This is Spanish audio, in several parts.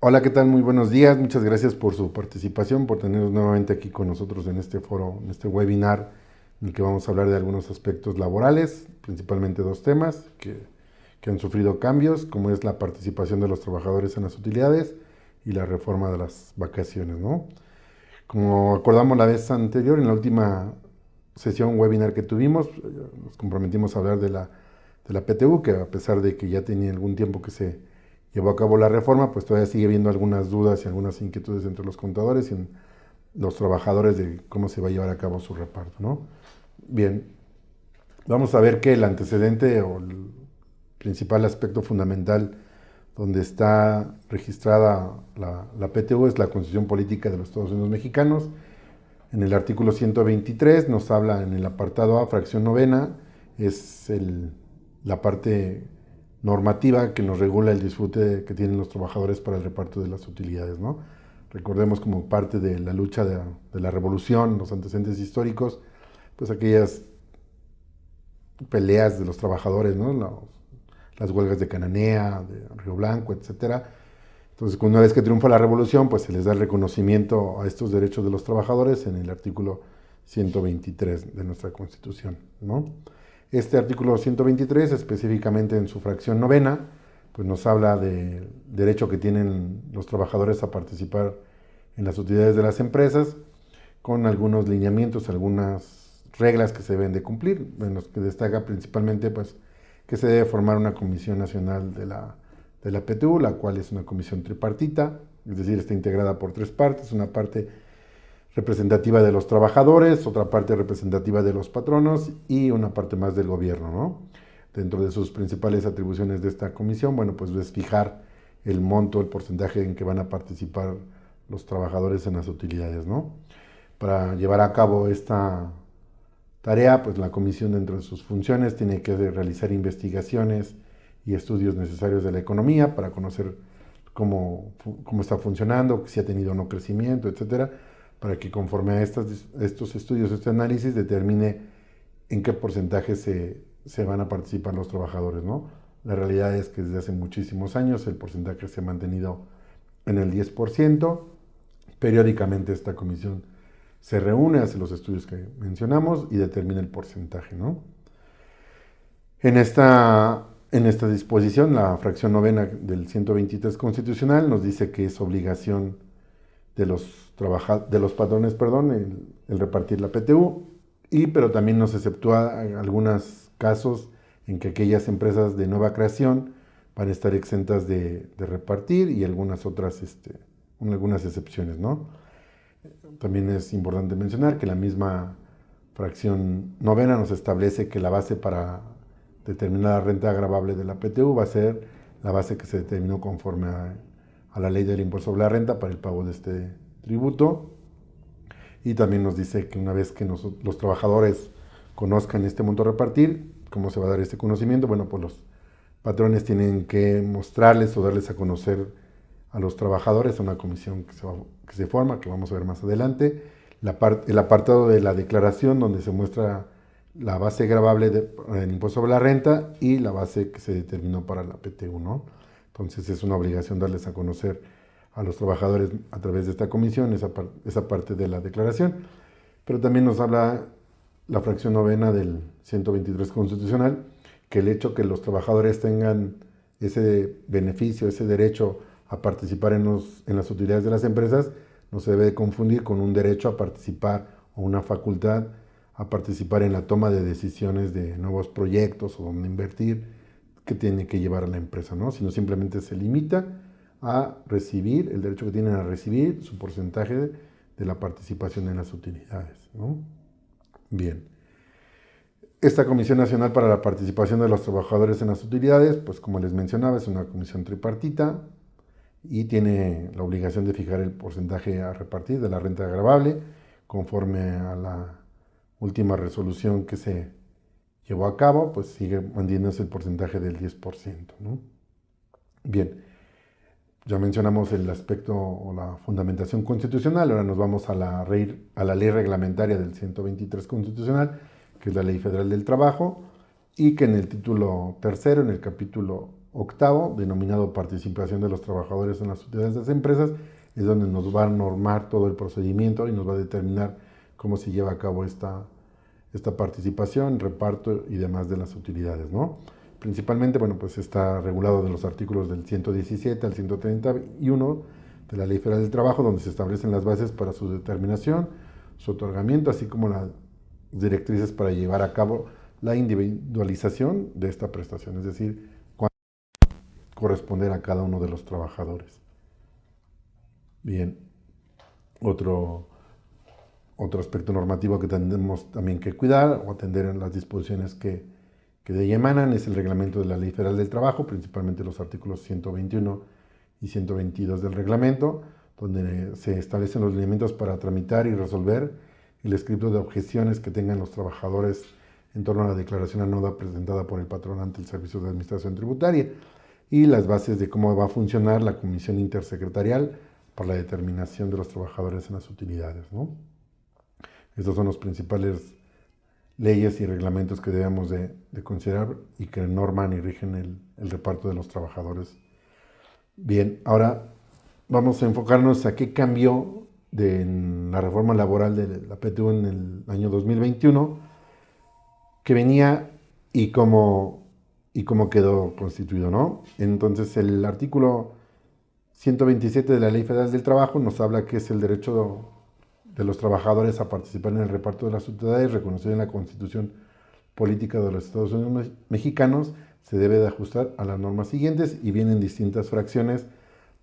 Hola, ¿qué tal? Muy buenos días. Muchas gracias por su participación, por tenernos nuevamente aquí con nosotros en este foro, en este webinar, en el que vamos a hablar de algunos aspectos laborales, principalmente dos temas que han sufrido cambios, como es la participación de los trabajadores en las utilidades y la reforma de las vacaciones, ¿no? Como acordamos la vez anterior, en la última sesión webinar que tuvimos, nos comprometimos a hablar de la PTU, que a pesar de que ya tenía algún tiempo que se llevó a cabo la reforma, pues todavía sigue habiendo algunas dudas y algunas inquietudes entre los contadores y en los trabajadores de cómo se va a llevar a cabo su reparto, ¿no? Bien, vamos a ver que el antecedente o el principal aspecto fundamental donde está registrada la PTU es la Constitución Política de los Estados Unidos Mexicanos. En el artículo 123 nos habla en el apartado A, fracción novena, es la parte normativa que nos regula el disfrute que tienen los trabajadores para el reparto de las utilidades, ¿no? Recordemos como parte de la lucha de la revolución, los antecedentes históricos, pues aquellas peleas de los trabajadores, ¿no? Las huelgas de Cananea, de Río Blanco, etcétera. Entonces, una vez que triunfa la revolución, pues se les da el reconocimiento a estos derechos de los trabajadores en el artículo 123 de nuestra Constitución, ¿no? Este artículo 123, específicamente en su fracción novena, pues nos habla del derecho que tienen los trabajadores a participar en las utilidades de las empresas, con algunos lineamientos, algunas reglas que se deben de cumplir, en los que destaca principalmente pues, que se debe formar una comisión nacional de la PTU, la cual es una comisión tripartita, es decir, está integrada por tres partes, una parte representativa de los trabajadores, otra parte representativa de los patronos y una parte más del gobierno, ¿no? Dentro de sus principales atribuciones de esta comisión, bueno, pues es fijar el monto, el porcentaje en que van a participar los trabajadores en las utilidades, ¿no? Para llevar a cabo esta tarea, pues la comisión dentro de sus funciones tiene que realizar investigaciones y estudios necesarios de la economía para conocer cómo está funcionando, si ha tenido o no crecimiento, etcétera, para que conforme a estos estudios, este análisis, determine en qué porcentaje se van a participar los trabajadores, ¿no? La realidad es que desde hace muchísimos años el porcentaje se ha mantenido en el 10%. Periódicamente esta comisión se reúne, hace los estudios que mencionamos y determina el porcentaje, ¿no? En esta disposición, la fracción novena del 123 constitucional nos dice que es obligación de los patrones, perdón, el repartir la PTU, pero también nos exceptúa algunos casos en que aquellas empresas de nueva creación van a estar exentas de repartir y algunas otras, algunas excepciones, ¿no? También es importante mencionar que la misma fracción novena nos establece que la base para determinar la renta agravable de la PTU va a ser la base que se determinó conforme a la ley del impuesto sobre la renta para el pago de este tributo. Y también nos dice que una vez que los trabajadores conozcan este monto a repartir, ¿cómo se va a dar este conocimiento? Bueno, pues los patrones tienen que mostrarles o darles a conocer a los trabajadores a una comisión que se forma, que vamos a ver más adelante, el apartado de la declaración donde se muestra la base gravable del impuesto sobre la renta y la base que se determinó para la PTU, ¿no? Entonces es una obligación darles a conocer a los trabajadores a través de esta comisión esa parte de la declaración, pero también nos habla la fracción novena del 123 constitucional, que el hecho que los trabajadores tengan ese beneficio, ese derecho a participar en las utilidades de las empresas, no se debe de confundir con un derecho a participar o una facultad a participar en la toma de decisiones de nuevos proyectos o donde invertir que tiene que llevar la empresa, ¿no? Sino simplemente se limita a recibir, el derecho que tienen a recibir su porcentaje de la participación en las utilidades, ¿no? Bien. Esta Comisión Nacional para la Participación de los Trabajadores en las Utilidades, pues como les mencionaba, es una comisión tripartita y tiene la obligación de fijar el porcentaje a repartir de la renta agravable conforme a la última resolución que se llevó a cabo, pues sigue manteniéndose el porcentaje del 10%, ¿no? Bien, ya mencionamos el aspecto o la fundamentación constitucional, ahora nos vamos a la ley reglamentaria del 123 constitucional, que es la Ley Federal del Trabajo, y que en el título tercero, en el capítulo octavo, denominado participación de los trabajadores en las utilidades de las empresas, es donde nos va a normar todo el procedimiento y nos va a determinar cómo se lleva a cabo esta participación, reparto y demás de las utilidades, ¿no? Principalmente, bueno, pues está regulado de los artículos del 117 al 131 de la Ley Federal del Trabajo, donde se establecen las bases para su determinación, su otorgamiento, así como las directrices para llevar a cabo la individualización de esta prestación, es decir, cuánto corresponder a cada uno de los trabajadores. Bien, otro aspecto normativo que tenemos también que cuidar o atender en las disposiciones que de ella emanan es el reglamento de la Ley Federal del Trabajo, principalmente los artículos 121 y 122 del reglamento, donde se establecen los lineamientos para tramitar y resolver el escrito de objeciones que tengan los trabajadores en torno a la declaración anual presentada por el patrón ante el Servicio de Administración Tributaria y las bases de cómo va a funcionar la Comisión Intersecretarial para la determinación de los trabajadores en las utilidades, ¿no? Estos son los principales leyes y reglamentos que debemos de considerar y que norman y rigen el reparto de los trabajadores. Bien, ahora vamos a enfocarnos a qué cambió en la reforma laboral de la PTU en el año 2021, que venía y cómo quedó constituido, ¿no? Entonces, el artículo 127 de la Ley Federal del Trabajo nos habla que es el derecho de los trabajadores a participar en el reparto de las utilidades reconocido en la Constitución Política de los Estados Unidos Mexicanos. Se debe de ajustar a las normas siguientes y vienen distintas fracciones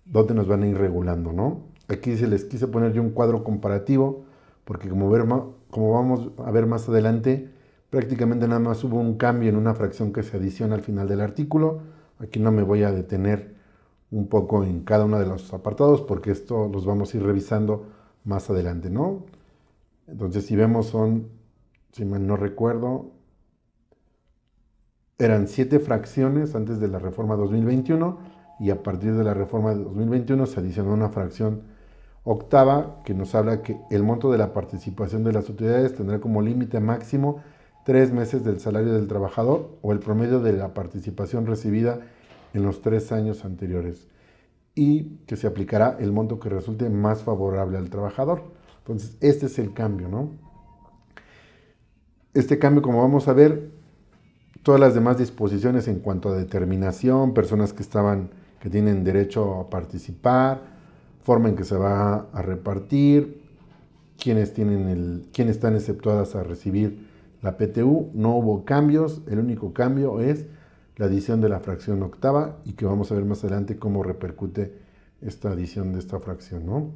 donde nos van a ir regulando, ¿no? Aquí se les quise poner yo un cuadro comparativo porque como vamos a ver más adelante, prácticamente nada más hubo un cambio en una fracción que se adiciona al final del artículo. Aquí no me voy a detener un poco en cada uno de los apartados porque esto los vamos a ir revisando más adelante, ¿no? Entonces, si vemos si mal no recuerdo, eran 7 fracciones antes de la reforma 2021 y a partir de la reforma de 2021 se adicionó una fracción octava que nos habla que el monto de la participación de las utilidades tendrá como límite máximo 3 meses del salario del trabajador o el promedio de la participación recibida en los 3 años anteriores y que se aplicará el monto que resulte más favorable al trabajador. Entonces, este es el cambio, ¿no? Este cambio, como vamos a ver, todas las demás disposiciones en cuanto a determinación, personas que tienen derecho a participar, forma en que se va a repartir, quiénes están exceptuadas a recibir la PTU, no hubo cambios, el único cambio es la adición de la fracción octava y que vamos a ver más adelante cómo repercute esta adición de esta fracción, ¿no?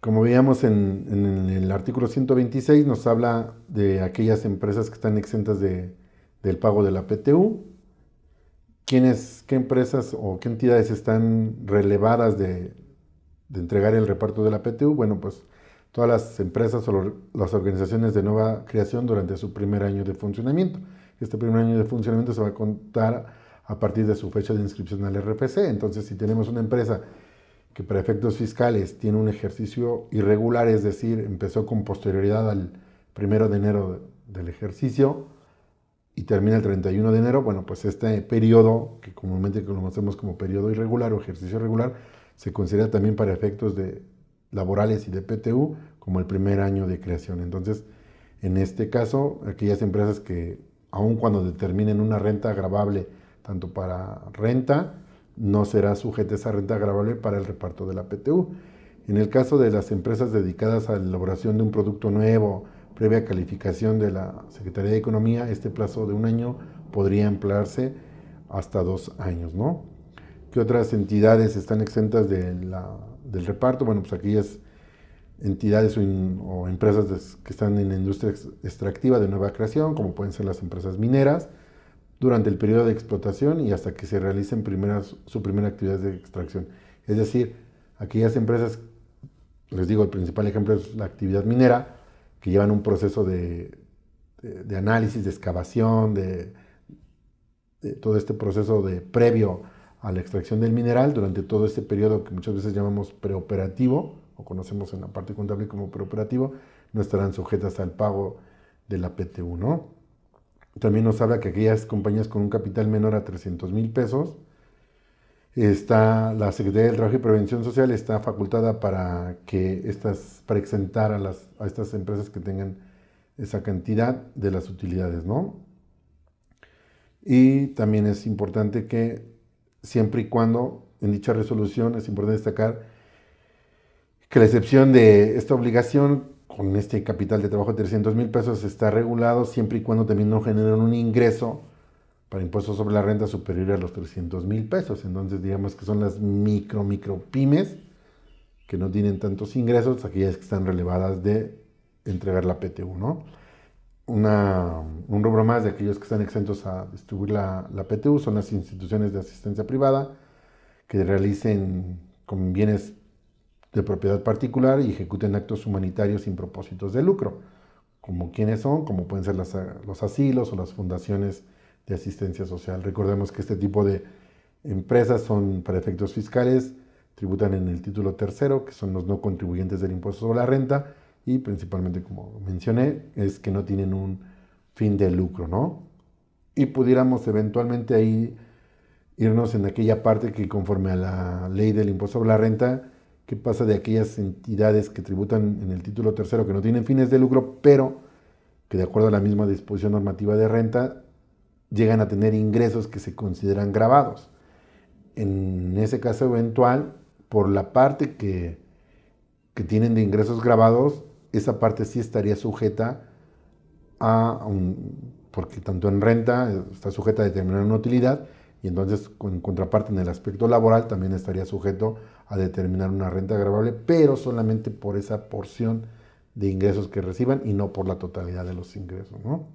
Como veíamos en el artículo 126 nos habla de aquellas empresas que están exentas del pago de la PTU, qué empresas o qué entidades están relevadas de entregar el reparto de la PTU. Bueno, pues todas las empresas o las organizaciones de nueva creación durante su primer año de funcionamiento. Este primer año de funcionamiento se va a contar a partir de su fecha de inscripción al RFC. Entonces, si tenemos una empresa que para efectos fiscales tiene un ejercicio irregular, es decir, empezó con posterioridad al 1 de enero del ejercicio y termina el 31 de enero, bueno, pues este periodo, que comúnmente conocemos como periodo irregular o ejercicio irregular, se considera también para efectos laborales y de PTU como el primer año de creación. Entonces, en este caso, aquellas empresas que aun cuando determinen una renta agravable tanto para renta, no será sujeta esa renta agravable para el reparto de la PTU. En el caso de las empresas dedicadas a la elaboración de un producto nuevo, previa calificación de la Secretaría de Economía, este plazo de 1 año podría emplearse hasta 2 años, ¿no? ¿Qué otras entidades están exentas del reparto? Bueno, pues aquellas entidades o empresas que están en la industria extractiva de nueva creación, como pueden ser las empresas mineras, durante el periodo de explotación y hasta que se realicen su primera actividad de extracción. Es decir, aquellas empresas, les digo, el principal ejemplo es la actividad minera, que llevan un proceso de análisis, de excavación, de todo este proceso previo a la extracción del mineral, durante todo este periodo que muchas veces llamamos preoperativo, o conocemos en la parte contable como preoperativo, no estarán sujetas al pago de la PTU, ¿no? También nos habla que aquellas compañías con un capital menor a 300,000 pesos, la Secretaría del Trabajo y Prevención Social está facultada para exentar a estas empresas que tengan esa cantidad de las utilidades, ¿no? Y también es importante que siempre y cuando en dicha resolución es importante destacar que la excepción de esta obligación con este capital de trabajo de 300,000 pesos está regulado siempre y cuando también no generen un ingreso para impuestos sobre la renta superior a los 300,000 pesos. Entonces digamos que son las micro pymes que no tienen tantos ingresos, aquellas que están relevadas de entregar la PTU, ¿no? Un rubro más de aquellos que están exentos a distribuir la PTU son las instituciones de asistencia privada que realicen con bienes de propiedad particular y ejecuten actos humanitarios sin propósitos de lucro, como quiénes son, como pueden ser los asilos o las fundaciones de asistencia social. Recordemos que este tipo de empresas son para efectos fiscales, tributan en el título tercero, que son los no contribuyentes del impuesto sobre la renta, y principalmente, como mencioné, es que no tienen un fin de lucro, ¿no? Y pudiéramos eventualmente ahí irnos en aquella parte que conforme a la ley del impuesto sobre la renta, qué pasa de aquellas entidades que tributan en el título tercero que no tienen fines de lucro, pero que de acuerdo a la misma disposición normativa de renta, llegan a tener ingresos que se consideran gravados. En ese caso eventual, por la parte que tienen de ingresos gravados, esa parte sí estaría sujeta porque tanto en renta está sujeta a determinar una utilidad, y entonces en contraparte en el aspecto laboral también estaría sujeto a determinar una renta gravable, pero solamente por esa porción de ingresos que reciban y no por la totalidad de los ingresos, ¿no?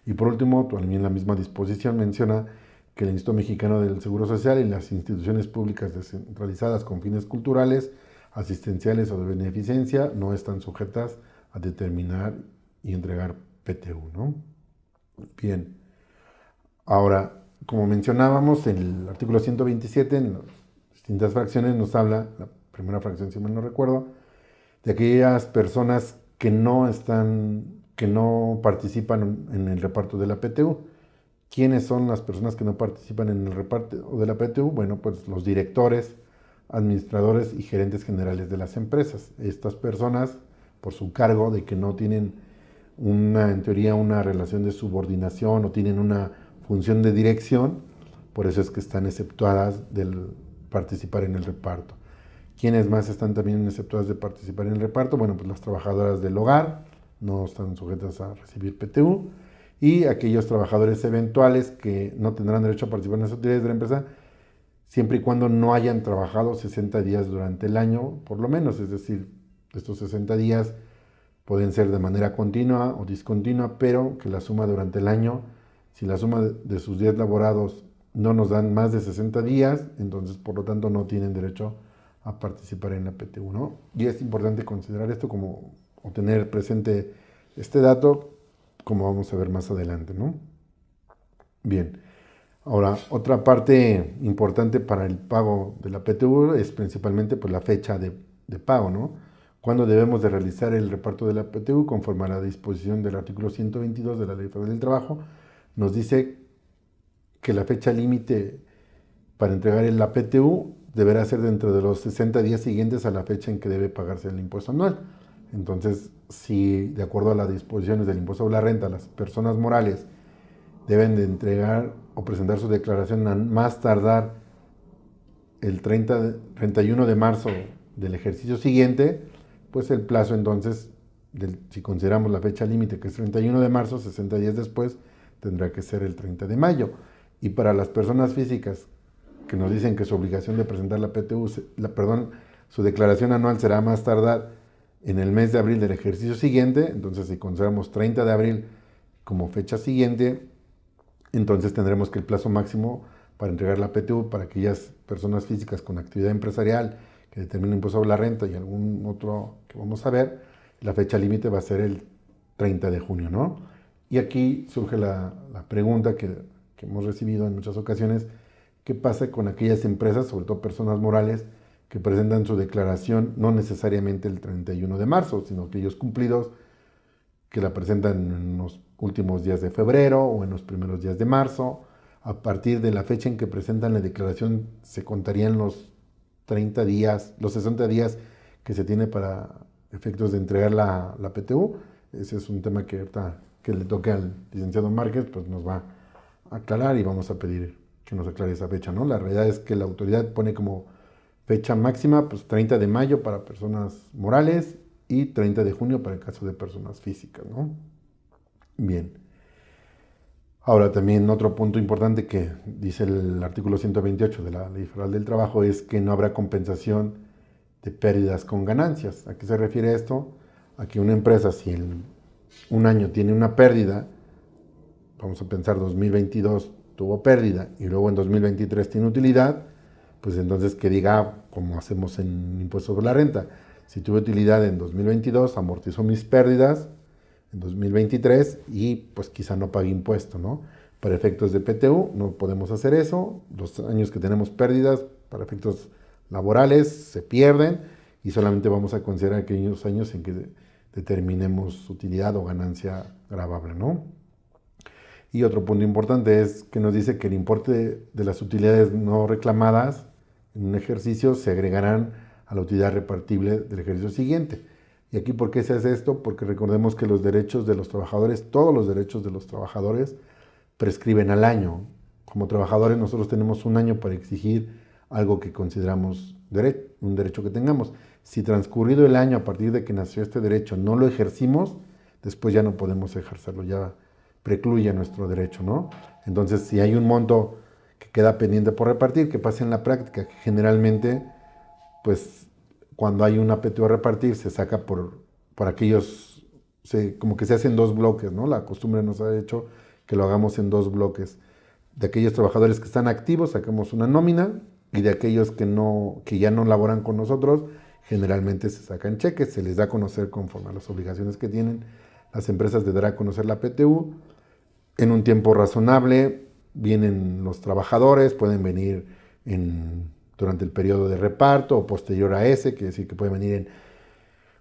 Y por último, también la misma disposición menciona que el Instituto Mexicano del Seguro Social y las instituciones públicas descentralizadas con fines culturales, asistenciales o de beneficencia no están sujetas a determinar y entregar PTU, ¿no? Bien, ahora, como mencionábamos, el artículo 127 en las distintas fracciones nos habla, la primera fracción si mal no recuerdo, de aquellas personas que no participan en el reparto de la PTU. ¿Quiénes son las personas que no participan en el reparto de la PTU? Bueno, pues los directores, administradores y gerentes generales de las empresas. Estas personas, por su cargo de que no tienen en teoría, una relación de subordinación o tienen una función de dirección, por eso es que están exceptuadas del participar en el reparto. ¿Quiénes más están también exceptuadas de participar en el reparto? Bueno, pues las trabajadoras del hogar no están sujetas a recibir PTU, y aquellos trabajadores eventuales que no tendrán derecho a participar en las utilidades de la empresa siempre y cuando no hayan trabajado 60 días durante el año, por lo menos. Es decir, estos 60 días pueden ser de manera continua o discontinua, pero que la suma durante el año, si la suma de sus días laborados no nos dan más de 60 días, entonces por lo tanto no tienen derecho a participar en la PTU, ¿no? Y es importante considerar esto o tener presente este dato, como vamos a ver más adelante, ¿no? Bien, ahora otra parte importante para el pago de la PTU es principalmente pues, la fecha de pago, ¿no? Cuándo debemos de realizar el reparto de la PTU, conforme a la disposición del artículo 122 de la Ley Federal del Trabajo, nos dice que la fecha límite para entregar la PTU deberá ser dentro de los 60 días siguientes a la fecha en que debe pagarse el impuesto anual. Entonces, si de acuerdo a las disposiciones del impuesto sobre la renta, las personas morales deben de entregar o presentar su declaración a más tardar el 31 de marzo del ejercicio siguiente, pues el plazo entonces, si consideramos la fecha límite que es 31 de marzo, 60 días después, tendrá que ser el 30 de mayo. Y para las personas físicas que nos dicen que su obligación de presentar la PTU, su declaración anual será más tardar en el mes de abril del ejercicio siguiente, entonces si consideramos 30 de abril como fecha siguiente, entonces tendremos que el plazo máximo para entregar la PTU para aquellas personas físicas con actividad empresarial que determinen impuesto sobre la renta y algún otro que vamos a ver, la fecha límite va a ser el 30 de junio, ¿no? Y aquí surge la pregunta que hemos recibido en muchas ocasiones: ¿qué pasa con aquellas empresas, sobre todo personas morales, que presentan su declaración no necesariamente el 31 de marzo, sino aquellos cumplidos que la presentan en los últimos días de febrero o en los primeros días de marzo. A partir de la fecha en que presentan la declaración se contarían los 30 días, los 60 días que se tiene para efectos de entregar la PTU. Ese es un tema que ahorita que le toque al licenciado Márquez, pues nos va a aclarar y vamos a pedir que nos aclare esa fecha, ¿no? La realidad es que la autoridad pone como fecha máxima, pues 30 de mayo para personas morales y 30 de junio para el caso de personas físicas, ¿no? Bien. Ahora también otro punto importante que dice el artículo 128 de la Ley Federal del Trabajo es que no habrá compensación de pérdidas con ganancias. ¿A qué se refiere esto? A que una empresa, si en un año tiene una pérdida, vamos a pensar 2022 tuvo pérdida y luego en 2023 tiene utilidad, pues entonces que diga, como hacemos en impuestos sobre la renta, si tuve utilidad en 2022, amortizó mis pérdidas en 2023 y pues quizá no pague impuesto, ¿no? Para efectos de PTU no podemos hacer eso, los años que tenemos pérdidas para efectos laborales se pierden y solamente vamos a considerar aquellos años en que determinemos utilidad o ganancia gravable, ¿no? Y otro punto importante es que nos dice que el importe de las utilidades no reclamadas en un ejercicio se agregarán a la utilidad repartible del ejercicio siguiente. ¿Y aquí por qué se hace esto? Porque recordemos que los derechos de los trabajadores, todos los derechos de los trabajadores, prescriben al año. Como trabajadores nosotros tenemos un año para exigir algo que consideramos un derecho que tengamos. Si transcurrido el año a partir de que nació este derecho no lo ejercimos, después ya no podemos ejercerlo, ya precluye nuestro derecho, ¿no? Entonces, si hay un monto que queda pendiente por repartir, que pasa en la práctica, que generalmente, pues, cuando hay una PTU a repartir, se saca por aquellos, como que se hacen dos bloques, ¿no? La costumbre nos ha hecho que lo hagamos en dos bloques. De aquellos trabajadores que están activos, sacamos una nómina, y de aquellos que ya no laboran con nosotros, generalmente se sacan cheques, se les da a conocer conforme a las obligaciones que tienen. Las empresas les darán a conocer la PTU. En un tiempo razonable vienen los trabajadores, pueden venir durante el periodo de reparto o posterior a ese, quiere decir que pueden venir en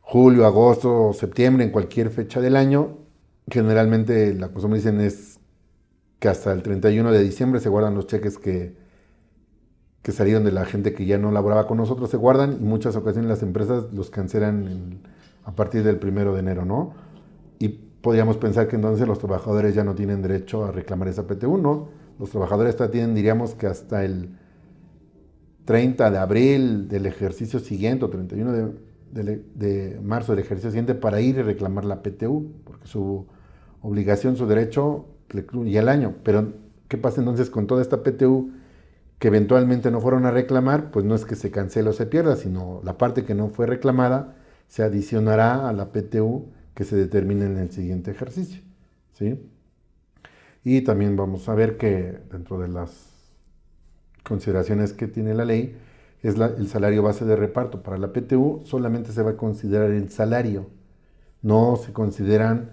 julio, agosto o septiembre, en cualquier fecha del año. Generalmente la costumbre dicen es que hasta el 31 de diciembre se guardan los cheques que salieron de la gente que ya no laboraba con nosotros, se guardan y muchas ocasiones las empresas los cancelan a partir del 1 de enero, ¿no? Y podríamos pensar que entonces los trabajadores ya no tienen derecho a reclamar esa PTU, ¿no? Los trabajadores tienen, diríamos que hasta el 30 de abril del ejercicio siguiente o 31 de marzo del ejercicio siguiente para ir y reclamar la PTU, porque su obligación, su derecho y el año. Pero, ¿qué pasa entonces con toda esta PTU que eventualmente no fueron a reclamar? Pues no es que se cancele o se pierda, sino la parte que no fue reclamada se adicionará a la PTU que se determine en el siguiente ejercicio, ¿sí? Y también vamos a ver que dentro de las consideraciones que tiene la ley es el salario base de reparto. Para la PTU solamente se va a considerar el salario, no se consideran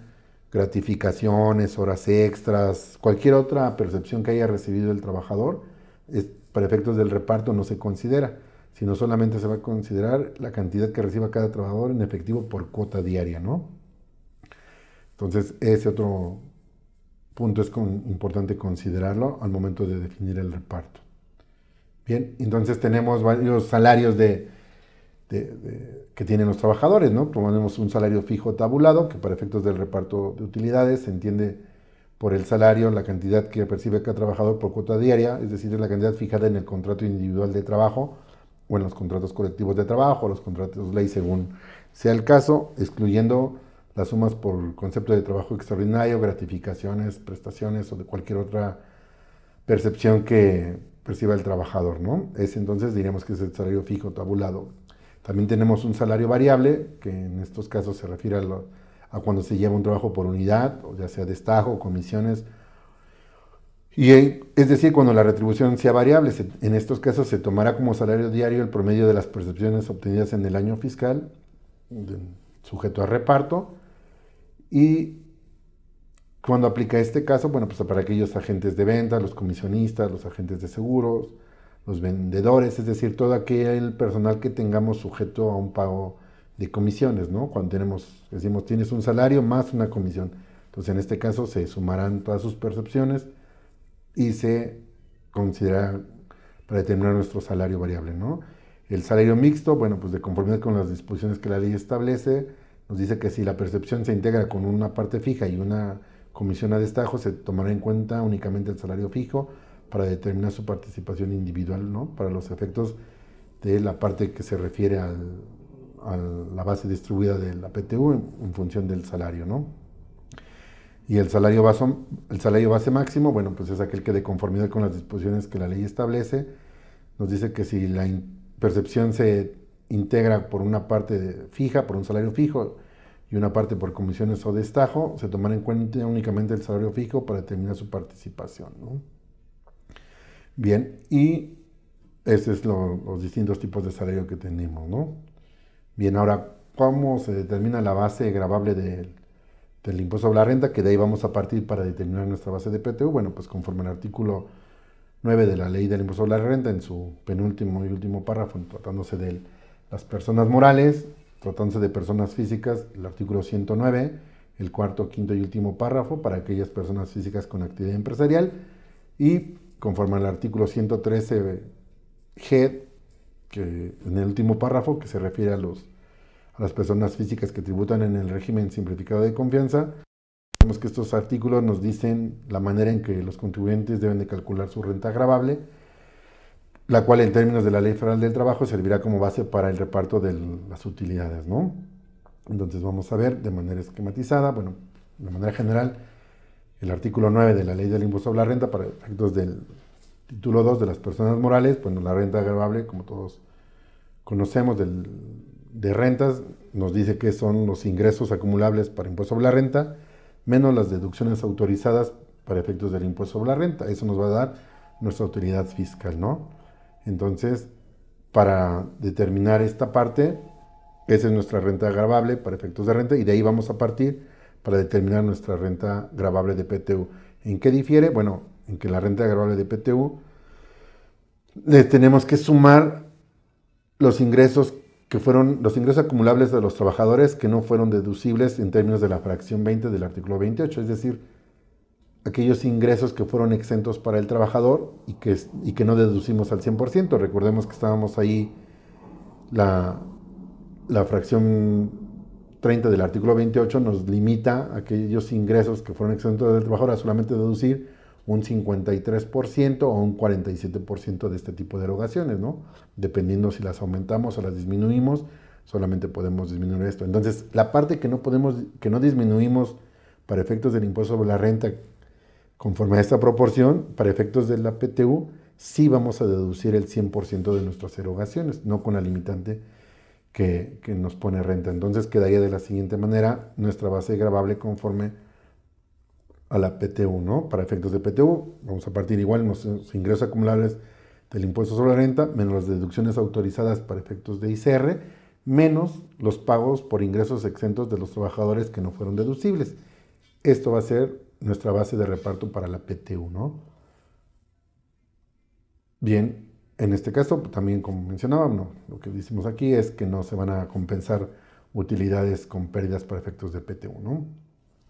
gratificaciones, horas extras, cualquier otra percepción que haya recibido el trabajador, para efectos del reparto no se considera, sino solamente se va a considerar la cantidad que reciba cada trabajador en efectivo por cuota diaria, ¿no? Entonces, ese otro punto es importante considerarlo al momento de definir el reparto. Bien, entonces tenemos varios salarios que tienen los trabajadores, ¿no? Tenemos un salario fijo tabulado, que para efectos del reparto de utilidades se entiende por el salario, la cantidad que percibe cada trabajador por cuota diaria, es decir, la cantidad fijada en el contrato individual de trabajo o en los contratos colectivos de trabajo, los contratos ley según sea el caso, excluyendo las sumas por concepto de trabajo extraordinario, gratificaciones, prestaciones o de cualquier otra percepción que perciba el trabajador, ¿no? Ese entonces diríamos que es el salario fijo tabulado. También tenemos un salario variable, que en estos casos se refiere a cuando se lleva un trabajo por unidad, o ya sea destajo, comisiones, y es decir, cuando la retribución sea variable. En estos casos se tomará como salario diario el promedio de las percepciones obtenidas en el año fiscal, sujeto a reparto, y cuando aplica este caso, bueno, pues para aquellos agentes de venta, los comisionistas, los agentes de seguros, los vendedores, es decir, todo aquel personal que tengamos sujeto a un pago de comisiones, ¿no? Cuando decimos, tienes un salario más una comisión. Entonces, en este caso, se sumarán todas sus percepciones y se considera para determinar nuestro salario variable, ¿no? El salario mixto, bueno, pues de conformidad con las disposiciones que la ley establece, nos dice que si la percepción se integra con una parte fija y una comisión a destajo, se tomará en cuenta únicamente el salario fijo para determinar su participación individual, ¿no? Para los efectos de la parte que se refiere a la base distribuida de la PTU en función del salario, ¿no? Y el salario base máximo, bueno, pues es aquel que de conformidad con las disposiciones que la ley establece, nos dice que si la percepción se integra por una parte fija, por un salario fijo, y una parte por comisiones o destajo, se tomará en cuenta únicamente el salario fijo para determinar su participación, ¿no? Bien, y estos es los distintos tipos de salario que tenemos, ¿no? Bien, ahora, ¿cómo se determina la base gravable del impuesto sobre la renta? Que de ahí vamos a partir para determinar nuestra base de PTU. Bueno, pues conforme al artículo 9 de la ley del impuesto sobre la renta, en su penúltimo y último párrafo, tratándose de las personas morales, tratándose de personas físicas, el artículo 109, el cuarto, quinto y último párrafo, para aquellas personas físicas con actividad empresarial, y conforme al artículo 113G, que en el último párrafo, que se refiere a las personas físicas que tributan en el régimen simplificado de confianza. Vemos que estos artículos nos dicen la manera en que los contribuyentes deben de calcular su renta gravable, la cual en términos de la Ley Federal del Trabajo servirá como base para el reparto de las utilidades, ¿no? Entonces vamos a ver de manera esquematizada, bueno, de manera general, el artículo 9 de la Ley del Impuesto sobre la Renta para efectos del título 2 de las personas morales. Bueno, la renta gravable, como todos conocemos de rentas, nos dice que son los ingresos acumulables para impuesto sobre la renta, menos las deducciones autorizadas para efectos del impuesto sobre la renta. Eso nos va a dar nuestra autoridad fiscal, ¿no? Entonces, para determinar esta parte, esa es nuestra renta gravable para efectos de renta, y de ahí vamos a partir para determinar nuestra renta gravable de PTU. ¿En qué difiere? Bueno, en que la renta gravable de PTU tenemos que sumar los ingresos los ingresos acumulables de los trabajadores que no fueron deducibles en términos de la fracción 20 del artículo 28, es decir, aquellos ingresos que fueron exentos para el trabajador y que no deducimos al 100%. Recordemos que estábamos ahí, la fracción 30 del artículo 28 nos limita a aquellos ingresos que fueron exentos del trabajador a solamente deducir un 53% o un 47% de este tipo de erogaciones, ¿no? Dependiendo si las aumentamos o las disminuimos, solamente podemos disminuir esto. Entonces, la parte que no disminuimos para efectos del impuesto sobre la renta, conforme a esta proporción, para efectos de la PTU, sí vamos a deducir el 100% de nuestras erogaciones, no con la limitante que nos pone renta. Entonces, quedaría de la siguiente manera nuestra base gravable conforme a la PTU, ¿no? Para efectos de PTU, vamos a partir igual los ingresos acumulables del impuesto sobre la renta, menos las deducciones autorizadas para efectos de ICR, menos los pagos por ingresos exentos de los trabajadores que no fueron deducibles. Esto va a ser nuestra base de reparto para la PTU, ¿no? Bien, en este caso, también como mencionábamos, ¿no? Lo que decimos aquí es que no se van a compensar utilidades con pérdidas para efectos de PTU, ¿no?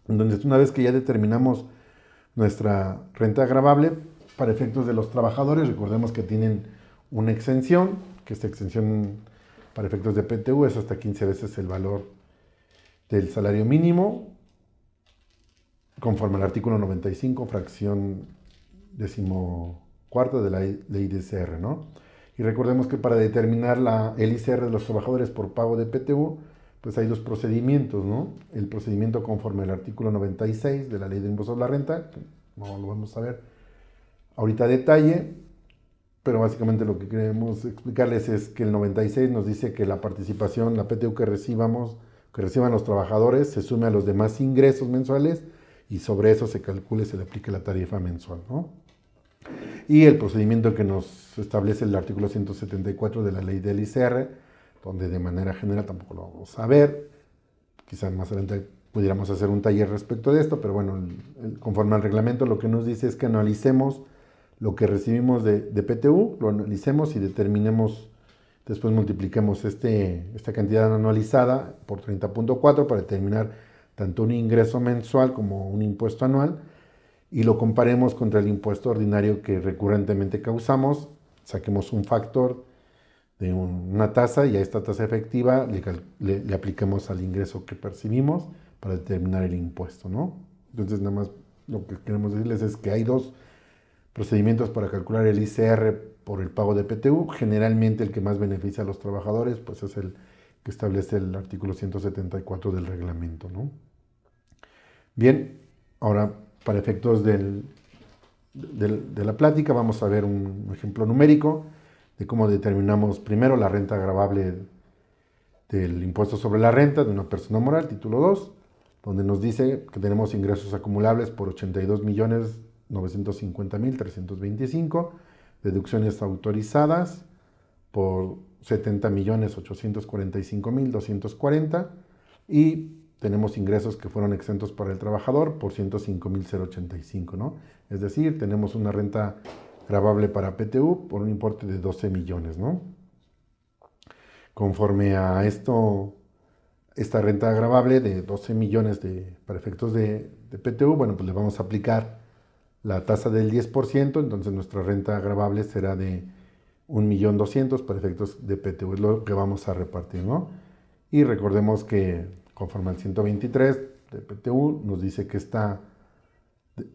Entonces, una vez que ya determinamos nuestra renta gravable para efectos de los trabajadores, recordemos que tienen una exención, que esta exención para efectos de PTU es hasta 15 veces el valor del salario mínimo, conforme al artículo 95, fracción 14 de la ley de ICR, ¿no? Y recordemos que para determinar el ICR de los trabajadores por pago de PTU, pues hay dos procedimientos, ¿no? El procedimiento conforme al artículo 96 de la Ley del Impuesto sobre la Renta, que no lo vamos a ver ahorita a detalle, pero básicamente lo que queremos explicarles es que el 96 nos dice que la participación, la PTU que reciban los trabajadores, se sume a los demás ingresos mensuales y sobre eso se calcule, se le aplique la tarifa mensual, ¿no? Y el procedimiento que nos establece el artículo 174 de la Ley del ICR, donde de manera general tampoco lo vamos a ver, quizás más adelante pudiéramos hacer un taller respecto de esto, pero bueno, conforme al reglamento lo que nos dice es que analicemos lo que recibimos de PTU, lo analicemos y determinemos Después multipliquemos esta cantidad anualizada por 30.4 para determinar tanto un ingreso mensual como un impuesto anual y lo comparemos contra el impuesto ordinario que recurrentemente causamos. Saquemos un factor de una tasa y a esta tasa efectiva le apliquemos al ingreso que percibimos para determinar el impuesto, ¿no? Entonces, nada más lo que queremos decirles es que hay dos procedimientos para calcular el ICR por el pago de PTU. Generalmente el que más beneficia a los trabajadores pues es el que establece el artículo 174 del reglamento, ¿no? Bien, ahora para efectos de la plática vamos a ver un ejemplo numérico de cómo determinamos primero la renta gravable del impuesto sobre la renta de una persona moral, título 2, donde nos dice que tenemos ingresos acumulables por 82.950.325, deducciones autorizadas por 70.845.240 y tenemos ingresos que fueron exentos para el trabajador por 105.085, ¿no? Es decir, tenemos una renta gravable para PTU por un importe de 12 millones, ¿no? Conforme a esto, esta renta gravable de 12 millones para efectos de PTU, bueno, pues le vamos a aplicar la tasa del 10%, entonces nuestra renta gravable será de 1.200.000 para efectos de PTU, es lo que vamos a repartir, ¿no? Y recordemos que conforme al 123 de PTU nos dice que esta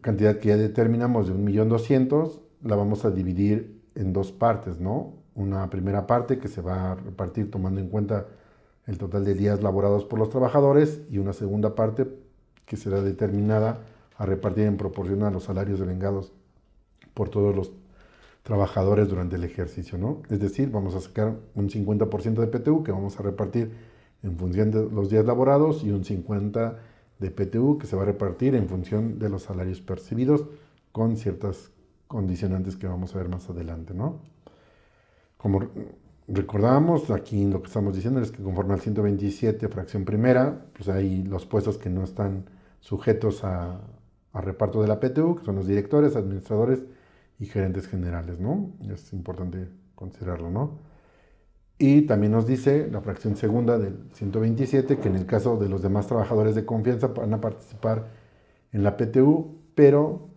cantidad que ya determinamos de 1.200.000 la vamos a dividir en dos partes, ¿no? Una primera parte que se va a repartir tomando en cuenta el total de días laborados por los trabajadores y una segunda parte que será determinada a repartir en proporción a los salarios devengados por todos los trabajadores durante el ejercicio, ¿no? Es decir, vamos a sacar un 50% de PTU que vamos a repartir en función de los días laborados y un 50% de PTU que se va a repartir en función de los salarios percibidos con ciertas condicionantes que vamos a ver más adelante, ¿no? Como recordábamos, aquí lo que estamos diciendo es que conforme al 127, fracción primera, pues hay los puestos que no están sujetos a reparto de la PTU, que son los directores, administradores y gerentes generales, ¿no? Es importante considerarlo, ¿no? Y también nos dice la fracción segunda del 127 que en el caso de los demás trabajadores de confianza van a participar en la PTU, pero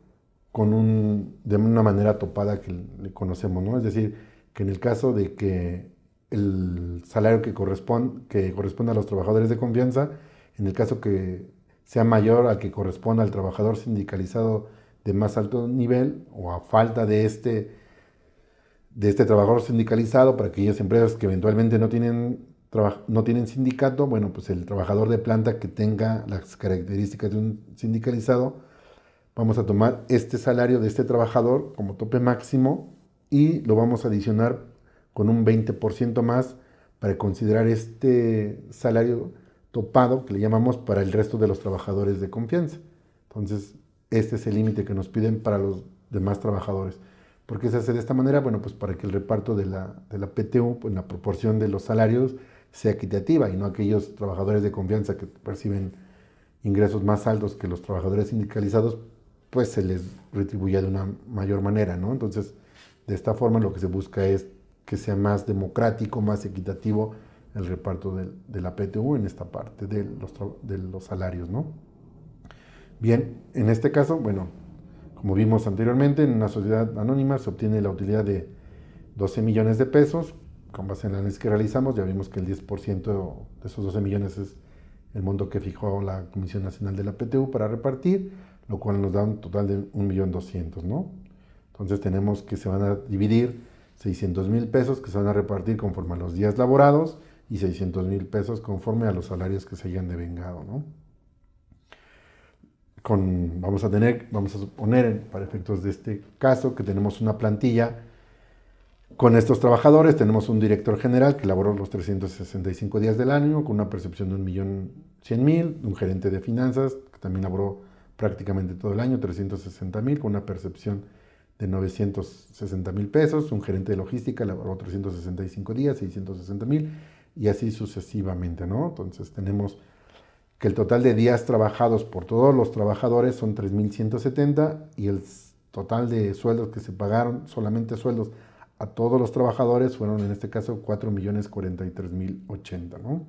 de una manera topada que le conocemos, ¿no? Es decir, que en el caso de que el salario que corresponda a los trabajadores de confianza, en el caso que sea mayor al que corresponda al trabajador sindicalizado de más alto nivel o a falta de este trabajador sindicalizado para aquellas empresas que eventualmente no tienen sindicato, bueno, pues el trabajador de planta que tenga las características de un sindicalizado, vamos a tomar este salario de este trabajador como tope máximo y lo vamos a adicionar con un 20% más para considerar este salario topado, que le llamamos, para el resto de los trabajadores de confianza. Entonces, este es el límite que nos piden para los demás trabajadores. ¿Por qué se hace de esta manera? Bueno, pues para que el reparto de la PTU, pues la proporción de los salarios sea equitativa y no aquellos trabajadores de confianza que perciben ingresos más altos que los trabajadores sindicalizados, pues se les retribuya de una mayor manera, ¿no? Entonces, de esta forma lo que se busca es que sea más democrático, más equitativo el reparto de la PTU en esta parte de los salarios, ¿no? Bien, en este caso, bueno, como vimos anteriormente, en una sociedad anónima se obtiene la utilidad de 12 millones de pesos. Con base en el análisis que realizamos, ya vimos que el 10% de esos 12 millones es el monto que fijó la Comisión Nacional de la PTU para repartir, lo cual nos da un total de 1.200.000, ¿no? Entonces tenemos que se van a dividir 600.000 pesos que se van a repartir conforme a los días laborados y 600.000 pesos conforme a los salarios que se hayan devengado, ¿no? Vamos a suponer, para efectos de este caso, que tenemos una plantilla con estos trabajadores. Tenemos un director general que laboró los 365 días del año con una percepción de 1.100.000, un gerente de finanzas que también laboró prácticamente todo el año, 360.000, con una percepción de 960.000 pesos, un gerente de logística laboró 365 días, 660.000, y así sucesivamente, ¿no? Entonces tenemos que el total de días trabajados por todos los trabajadores son 3.170 y el total de sueldos que se pagaron, solamente sueldos a todos los trabajadores fueron en este caso 4.043.080, ¿no?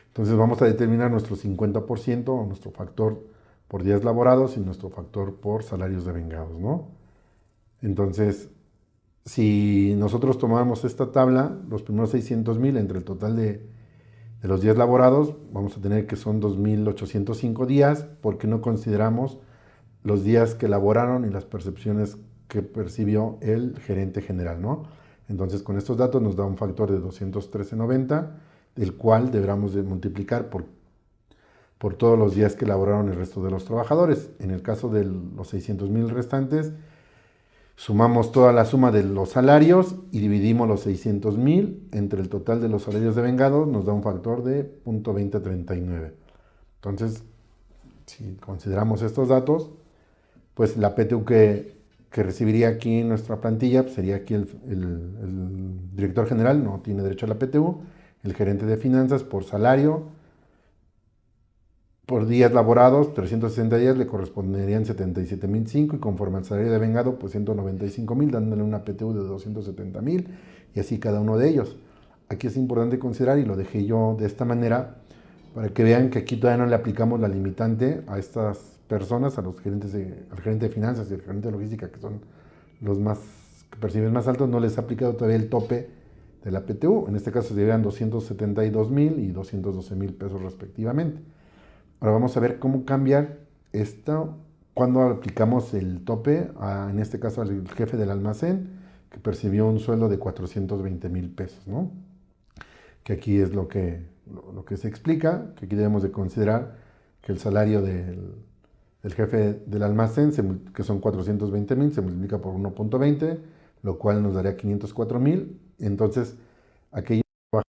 Entonces vamos a determinar nuestro 50% o nuestro factor por días laborados y nuestro factor por salarios devengados, ¿no? Entonces, si nosotros tomamos esta tabla, los primeros 600,000 entre el total de los días laborados, vamos a tener que son 2.805 días, porque no consideramos los días que laboraron y las percepciones que percibió el gerente general, ¿no? Entonces, con estos datos nos da un factor de 213.90, el cual deberíamos de multiplicar por todos los días que laboraron el resto de los trabajadores. En el caso de los 600,000 restantes, sumamos toda la suma de los salarios y dividimos los 600,000 entre el total de los salarios devengados, nos da un factor de 0.2039. Entonces, si consideramos estos datos, pues la PTU que recibiría aquí en nuestra plantilla pues sería aquí el director general, no tiene derecho a la PTU, el gerente de finanzas por salario, por días laborados, 360 días le corresponderían 77.005 y conforme al salario devengado, pues 195,000, dándole una PTU de 270,000 y así cada uno de ellos. Aquí es importante considerar, y lo dejé yo de esta manera, para que vean que aquí todavía no le aplicamos la limitante a estas personas, al gerente de finanzas y al gerente de logística, que son los que perciben más altos, no les ha aplicado todavía el tope de la PTU. En este caso se llevan 272,000 y 212,000 pesos respectivamente. Ahora vamos a ver cómo cambiar esto cuando aplicamos el tope, en este caso al jefe del almacén, que percibió un sueldo de 420,000 pesos, ¿no? Que aquí es lo que se explica, que aquí debemos de considerar que el salario del jefe del almacén, que son 420,000, se multiplica por 1.20, lo cual nos daría 504,000. Entonces, aquellos que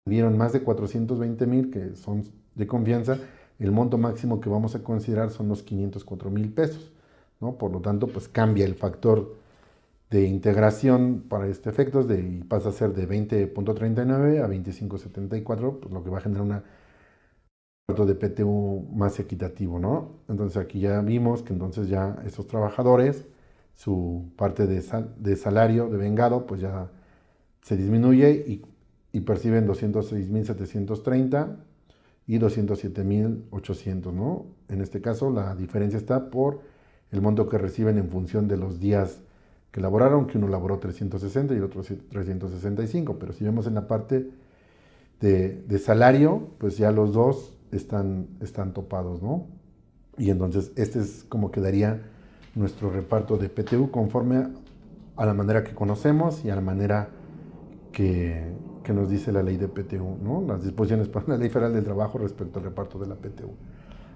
vieron más de 420,000, que son de confianza, el monto máximo que vamos a considerar son los 504,000 pesos, ¿no? Por lo tanto, pues cambia el factor de integración para este efecto, y pasa a ser de 20.39 a 25.74, pues lo que va a generar un factor de PTU más equitativo, ¿no? Entonces aquí ya vimos que entonces ya esos trabajadores, su parte de salario devengado, pues ya se disminuye y perciben 206.730 y 207.800, ¿no? En este caso la diferencia está por el monto que reciben en función de los días que laboraron, que uno laboró 360 y el otro 365, pero si vemos en la parte de salario, pues ya los dos están topados, ¿no? Y entonces este es como quedaría nuestro reparto de PTU conforme a la manera que conocemos y a la manera que nos dice la ley de PTU, ¿no? Las disposiciones para la ley federal del trabajo respecto al reparto de la PTU.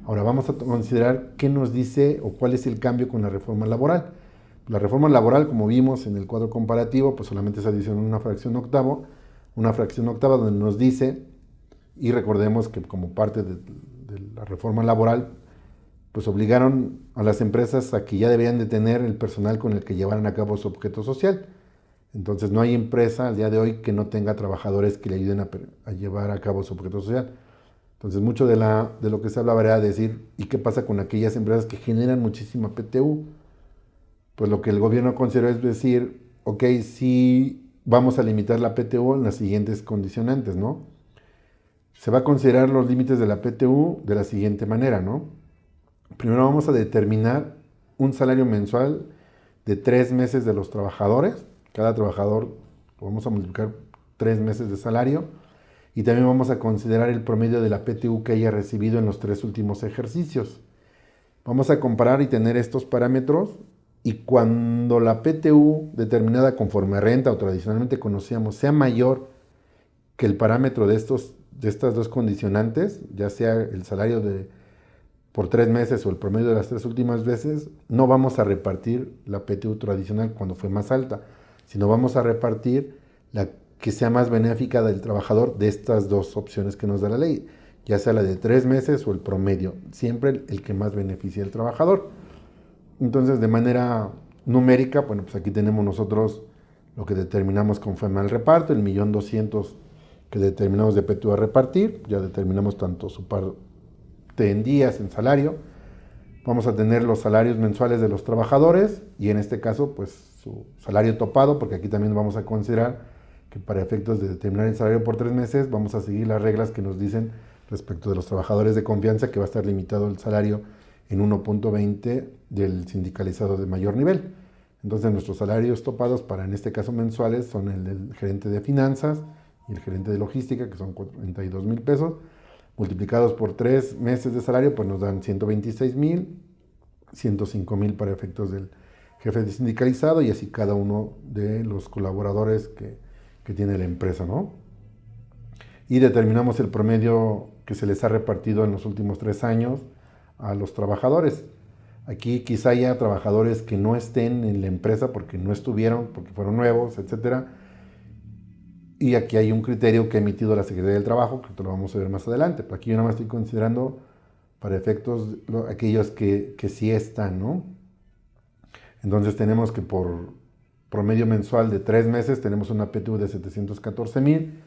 Ahora vamos a considerar qué nos dice o cuál es el cambio con la reforma laboral. La reforma laboral, como vimos en el cuadro comparativo, pues solamente se adiciona una fracción octava donde nos dice, y recordemos que como parte de la reforma laboral, pues obligaron a las empresas a que ya debían de tener el personal con el que llevaran a cabo su objeto social. Entonces no hay empresa al día de hoy que no tenga trabajadores que le ayuden a llevar a cabo su objeto social. Entonces mucho de lo que se hablaba era decir, ¿y qué pasa con aquellas empresas que generan muchísima PTU? Pues lo que el gobierno consideró es decir, ok, sí vamos a limitar la PTU en las siguientes condicionantes, ¿no? Se va a considerar los límites de la PTU de la siguiente manera, ¿no? Primero vamos a determinar un salario mensual de 3 meses de los trabajadores. Cada trabajador lo vamos a multiplicar 3 meses de salario. Y también vamos a considerar el promedio de la PTU que haya recibido en los 3 últimos ejercicios. Vamos a comparar y tener estos parámetros. Y cuando la PTU determinada conforme a renta o tradicionalmente conocíamos sea mayor que el parámetro de estas dos condicionantes, ya sea el salario por 3 meses o el promedio de las 3 últimas veces, no vamos a repartir la PTU tradicional cuando fue más alta, sino vamos a repartir la que sea más benéfica del trabajador de estas dos opciones que nos da la ley, ya sea la de 3 meses o el promedio, siempre el que más beneficie al trabajador. Entonces, de manera numérica, bueno, pues aquí tenemos nosotros lo que determinamos conforme al reparto, el 1.200.000 que determinamos de PTU a repartir, ya determinamos tanto su parte en días, en salario, Vamos a tener los salarios mensuales de los trabajadores y en este caso pues su salario topado, porque aquí también vamos a considerar que para efectos de determinar el salario por 3 meses vamos a seguir las reglas que nos dicen respecto de los trabajadores de confianza, que va a estar limitado el salario en 1.20 del sindicalizado de mayor nivel. Entonces nuestros salarios topados para en este caso mensuales son el del gerente de finanzas y el gerente de logística, que son 42,000 pesos, multiplicados por 3 meses de salario, pues nos dan 126,000, 105,000 para efectos del jefe de sindicalizado y así cada uno de los colaboradores que tiene la empresa, ¿no? Y determinamos el promedio que se les ha repartido en los últimos 3 años a los trabajadores. Aquí quizá haya trabajadores que no estén en la empresa porque no estuvieron, porque fueron nuevos, etcétera. Y aquí hay un criterio que ha emitido la Secretaría del Trabajo, que lo vamos a ver más adelante. Pero aquí yo nada más estoy considerando para efectos aquellos que sí están, ¿no? Entonces tenemos que por promedio mensual de 3 meses tenemos una PTU de 714,000.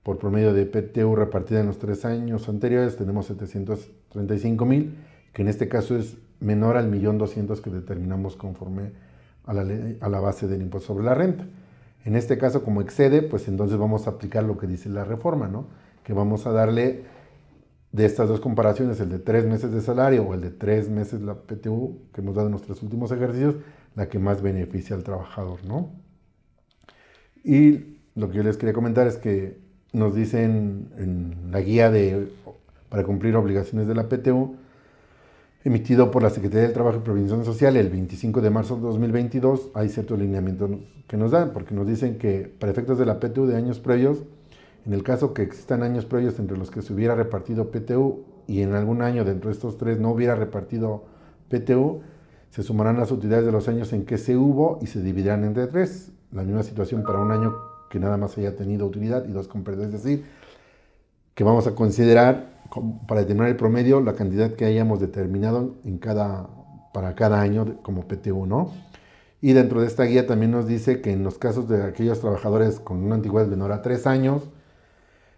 Por promedio de PTU repartida en los 3 años anteriores tenemos 735,000, que en este caso es menor al 1.200.000 que determinamos conforme a la base del impuesto sobre la renta. En este caso, como excede, pues entonces vamos a aplicar lo que dice la reforma, ¿no? Que vamos a darle de estas dos comparaciones, el de 3 meses de salario o el de 3 meses la PTU que hemos dado en los 3 últimos ejercicios, la que más beneficia al trabajador, ¿no? Y lo que yo les quería comentar es que nos dicen en la guía para cumplir obligaciones de la PTU, emitido por la Secretaría del Trabajo y Previsión Social el 25 de marzo de 2022, hay ciertos lineamientos que nos dan, porque nos dicen que para efectos de la PTU de años previos, en el caso que existan años previos entre los que se hubiera repartido PTU y en algún año dentro de estos 3 no hubiera repartido PTU, se sumarán las utilidades de los años en que se hubo y se dividirán entre 3. La misma situación para un año que nada más haya tenido utilidad y 2 con pérdida, es decir, que vamos a considerar para determinar el promedio la cantidad que hayamos determinado para cada año como PTU, ¿no? Y dentro de esta guía también nos dice que en los casos de aquellos trabajadores con una antigüedad menor a 3 años,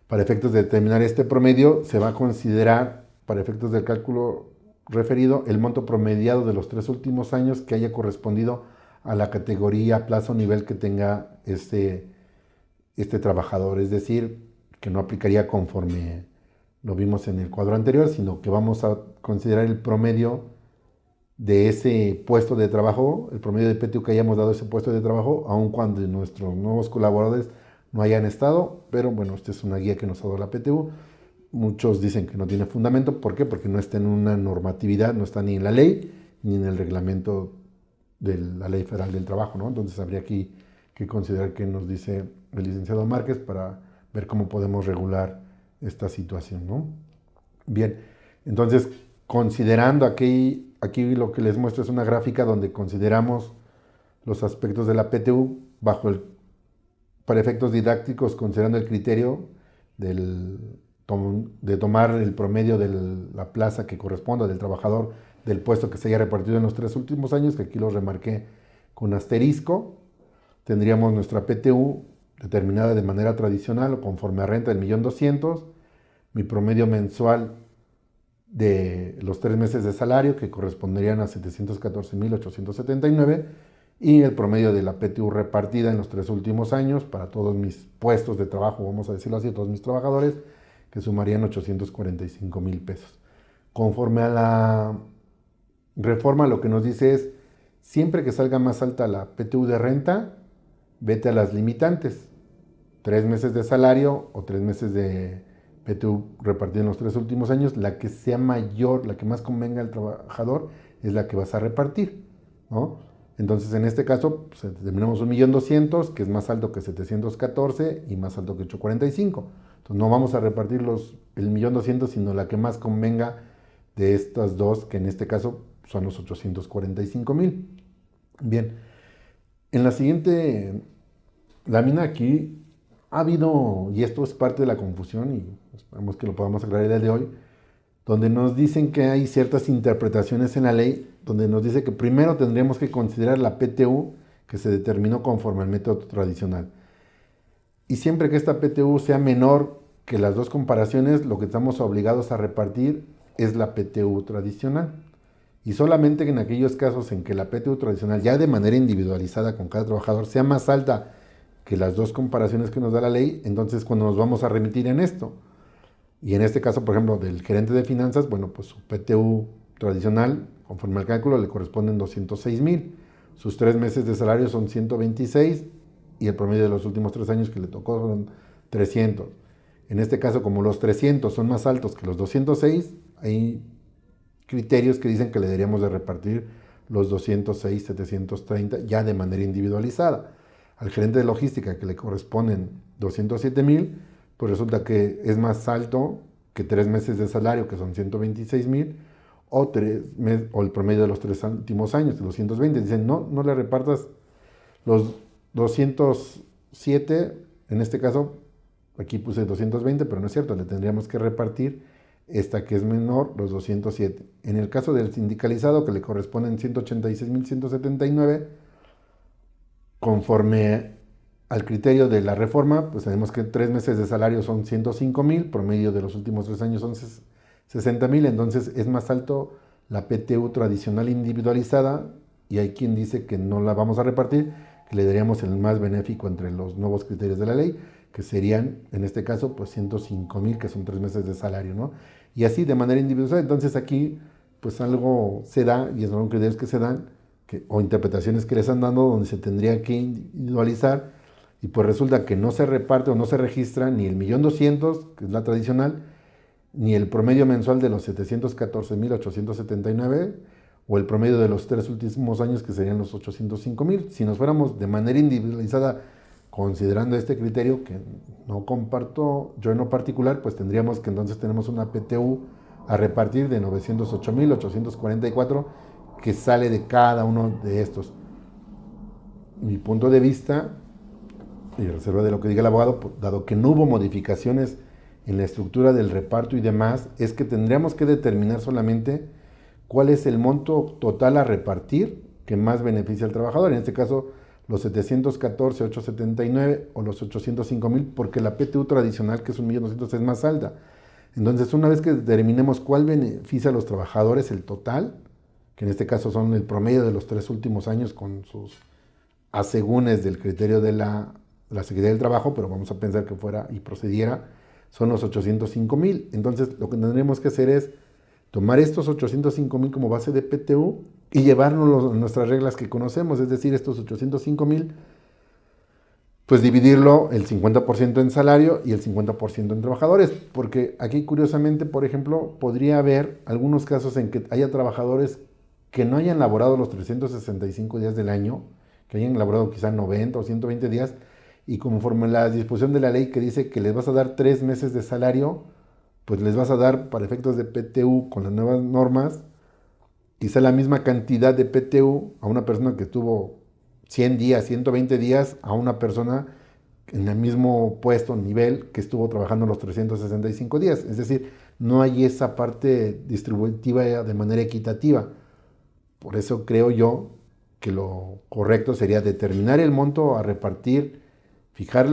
para efectos de determinar este promedio, se va a considerar, para efectos del cálculo referido, el monto promediado de los 3 últimos años que haya correspondido a la categoría, plazo o nivel que tenga este trabajador. Es decir, que no aplicaría conforme lo vimos en el cuadro anterior, sino que vamos a considerar el promedio de ese puesto de trabajo, el promedio de PTU que hayamos dado a ese puesto de trabajo, aun cuando nuestros nuevos colaboradores no hayan estado, pero bueno, esta es una guía que nos ha dado la PTU. Muchos dicen que no tiene fundamento, ¿por qué? Porque no está en una normatividad, no está ni en la ley, ni en el reglamento de la Ley Federal del Trabajo, ¿no? Entonces habría aquí que considerar qué nos dice el licenciado Márquez para ver cómo podemos regular esta situación, ¿no? Bien, entonces, considerando aquí lo que les muestro es una gráfica donde consideramos los aspectos de la PTU para efectos didácticos, considerando el criterio de tomar el promedio de la plaza que corresponda del trabajador del puesto que se haya repartido en los 3 últimos años, que aquí lo remarqué con asterisco. Tendríamos nuestra PTU determinada de manera tradicional o conforme a renta del 1.200.000, mi promedio mensual de los 3 meses de salario que corresponderían a 714,879 y el promedio de la PTU repartida en los 3 últimos años para todos mis puestos de trabajo, vamos a decirlo así, todos mis trabajadores, que sumarían 845,000 pesos. Conforme a la reforma, lo que nos dice es, siempre que salga más alta la PTU de renta, vete a las limitantes. 3 meses de salario o 3 meses de PTU repartido en los 3 últimos años, la que sea mayor, la que más convenga al trabajador, es la que vas a repartir, ¿no? Entonces, en este caso, pues, determinamos 1.200.000, que es más alto que 714 y más alto que 845. Entonces, no vamos a repartir el 1.200.000, sino la que más convenga de estas dos, que en este caso son los 845,000. Bien, en la siguiente lámina aquí ha habido, y esto es parte de la confusión, y esperamos que lo podamos aclarar el día de hoy, donde nos dicen que hay ciertas interpretaciones en la ley, donde nos dice que primero tendríamos que considerar la PTU que se determinó conforme al método tradicional. Y siempre que esta PTU sea menor que las dos comparaciones, lo que estamos obligados a repartir es la PTU tradicional. y solamente en aquellos casos en que la PTU tradicional, ya de manera individualizada con cada trabajador, sea más alta que las dos comparaciones que nos da la ley, entonces cuando nos vamos a remitir en esto. Y en este caso, por ejemplo, del gerente de finanzas, bueno, pues su PTU tradicional, conforme al cálculo, le corresponden 206,000. Sus 3 meses de salario son 126 y el promedio de los últimos 3 años que le tocó son 300. En este caso, como los 300 son más altos que los 206, hay criterios que dicen que le deberíamos de repartir los 206, 730 ya de manera individualizada. Al gerente de logística, que le corresponden 207,000, pues resulta que es más alto que 3 meses de salario, que son 126,000, o el promedio de los 3 últimos años, 220. Dicen, no, no le repartas los 207, en este caso, aquí puse 220, pero no es cierto, le tendríamos que repartir esta que es menor, los 207. En el caso del sindicalizado, que le corresponden 186,179, conforme al criterio de la reforma, pues tenemos que 3 meses de salario son 105,000, promedio de los últimos 3 años son 60,000, entonces es más alto la PTU tradicional individualizada, y hay quien dice que no la vamos a repartir, que le daríamos el más benéfico entre los nuevos criterios de la ley, que serían, en este caso, pues 105,000, que son 3 meses de salario, ¿no? Y así de manera individualizada. Entonces aquí, pues algo se da, y son criterios que se dan, o interpretaciones que les están dando, donde se tendría que individualizar, y pues resulta que no se reparte o no se registra ni el 1,200,000, que es la tradicional, ni el promedio mensual de los 714,879, o el promedio de los 3 últimos años, que serían los 805,000. Si nos fuéramos de manera individualizada, considerando este criterio, que no comparto yo en lo particular, pues tendríamos que entonces tenemos una PTU a repartir de 908,844, que sale de cada uno de estos. Mi punto de vista, y reserva de lo que diga el abogado, dado que no hubo modificaciones en la estructura del reparto y demás, es que tendríamos que determinar solamente cuál es el monto total a repartir que más beneficia al trabajador. En este caso, los 714,879 o los 805,000, porque la PTU tradicional, que es 1,200,000, es más alta. Entonces, una vez que determinemos cuál beneficia a los trabajadores, el total, que en este caso son el promedio de los 3 últimos años con sus asegúnes del criterio de la Secretaría del Trabajo, pero vamos a pensar que fuera y procediera, son los 805,000. Entonces, lo que tendremos que hacer es tomar estos 805,000 como base de PTU y llevarnos a nuestras reglas que conocemos, es decir, estos 805,000, pues dividirlo el 50% en salario y el 50% en trabajadores, porque aquí curiosamente, por ejemplo, podría haber algunos casos en que haya trabajadores que no hayan laborado los 365 días del año, que hayan laborado quizá 90 o 120 días, y conforme la disposición de la ley que dice que les vas a dar 3 meses de salario, pues les vas a dar, para efectos de PTU con las nuevas normas, quizá la misma cantidad de PTU a una persona que estuvo 100 días, 120 días, a una persona en el mismo puesto, nivel, que estuvo trabajando los 365 días. Es decir, no hay esa parte distributiva de manera equitativa. Por eso creo yo que lo correcto sería determinar el monto a repartir, fijar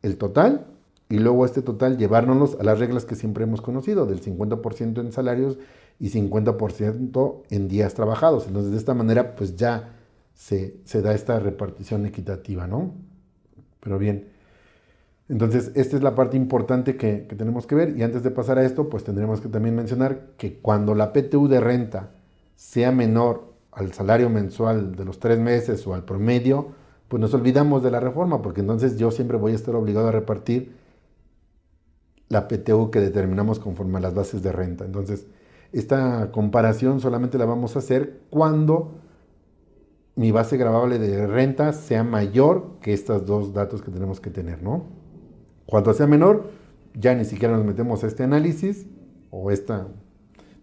el total, y luego este total llevárnoslos a las reglas que siempre hemos conocido, del 50% en salarios y 50% en días trabajados. Entonces, de esta manera, pues ya se da esta repartición equitativa, ¿no? Pero bien, entonces esta es la parte importante que tenemos que ver. Y antes de pasar a esto, pues tendremos que también mencionar que cuando la PTU de renta sea menor al salario mensual de los 3 meses o al promedio, pues nos olvidamos de la reforma, porque entonces yo siempre voy a estar obligado a repartir la PTU que determinamos conforme a las bases de renta. Entonces, esta comparación solamente la vamos a hacer cuando mi base gravable de renta sea mayor que estos dos datos que tenemos que tener, ¿no? Cuando sea menor, ya ni siquiera nos metemos a este análisis o esta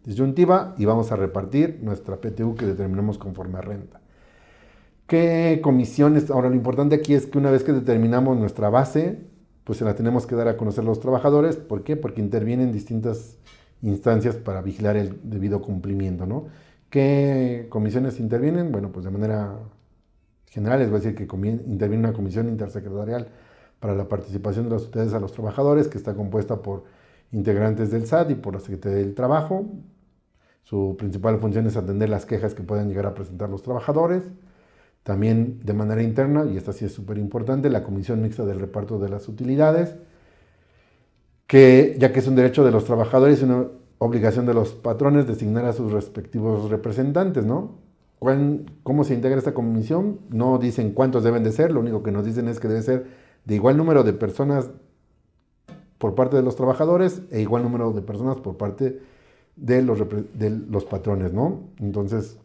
disyuntiva y vamos a repartir nuestra PTU que determinamos conforme a renta. ¿Qué comisiones? Ahora, lo importante aquí es que una vez que determinamos nuestra base, pues se la tenemos que dar a conocer a los trabajadores. ¿Por qué? Porque intervienen distintas instancias para vigilar el debido cumplimiento, ¿no? ¿Qué comisiones intervienen? Bueno, pues de manera general les voy a decir que interviene una comisión intersecretarial para la participación de las utilidades a los trabajadores, que está compuesta por integrantes del SAT y por la Secretaría del Trabajo. Su principal función es atender las quejas que puedan llegar a presentar los trabajadores. También de manera interna, y esta sí es súper importante, la comisión mixta del reparto de las utilidades, que ya que es un derecho de los trabajadores y una obligación de los patrones designar a sus respectivos representantes, ¿no? ¿Cómo se integra esta comisión? No dicen cuántos deben de ser, lo único que nos dicen es que debe ser de igual número de personas por parte de los trabajadores e igual número de personas por parte de los patrones, ¿no? Entonces,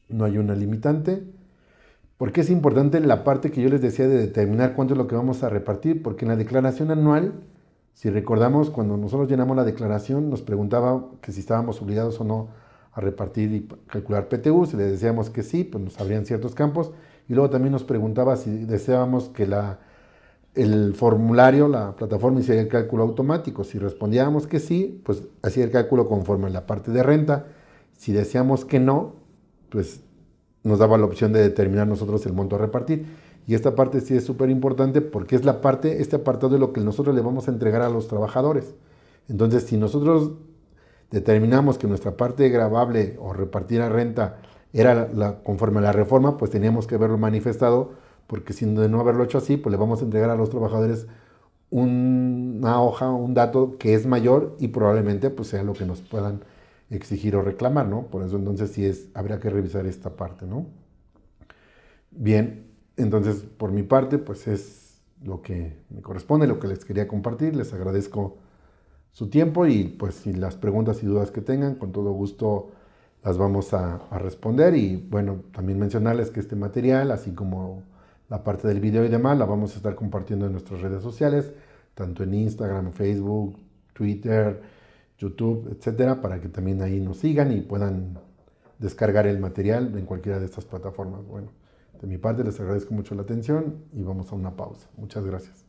no hay una limitante. ¿Por qué es importante la parte que yo les decía de determinar cuánto es lo que vamos a repartir? Porque en la declaración anual, si recordamos, cuando nosotros llenamos la declaración, nos preguntaba que si estábamos obligados o no a repartir y calcular PTU. Si le decíamos que sí, pues nos abrían ciertos campos. Y luego también nos preguntaba si deseábamos que el formulario, la plataforma, hiciera el cálculo automático. Si respondíamos que sí, pues hacía el cálculo conforme a la parte de renta. Si decíamos que no, pues nos daba la opción de determinar nosotros el monto a repartir. Y esta parte sí es súper importante porque es la parte, este apartado de lo que nosotros le vamos a entregar a los trabajadores. Entonces, si nosotros determinamos que nuestra parte gravable o repartir a renta era conforme a la reforma, pues teníamos que haberlo manifestado, porque si de no haberlo hecho así, pues le vamos a entregar a los trabajadores una hoja, un dato que es mayor y probablemente pues sea lo que nos puedan exigir o reclamar, ¿no? Por eso entonces sí habría que revisar esta parte, ¿no? Bien, entonces por mi parte pues es lo que me corresponde, lo que les quería compartir. Les agradezco su tiempo y pues si las preguntas y dudas que tengan, con todo gusto las vamos a responder. Y bueno, también mencionarles que este material, así como la parte del video y demás, la vamos a estar compartiendo en nuestras redes sociales, tanto en Instagram, Facebook, Twitter, YouTube, etcétera, para que también ahí nos sigan y puedan descargar el material en cualquiera de estas plataformas. Bueno, de mi parte les agradezco mucho la atención y vamos a una pausa. Muchas gracias.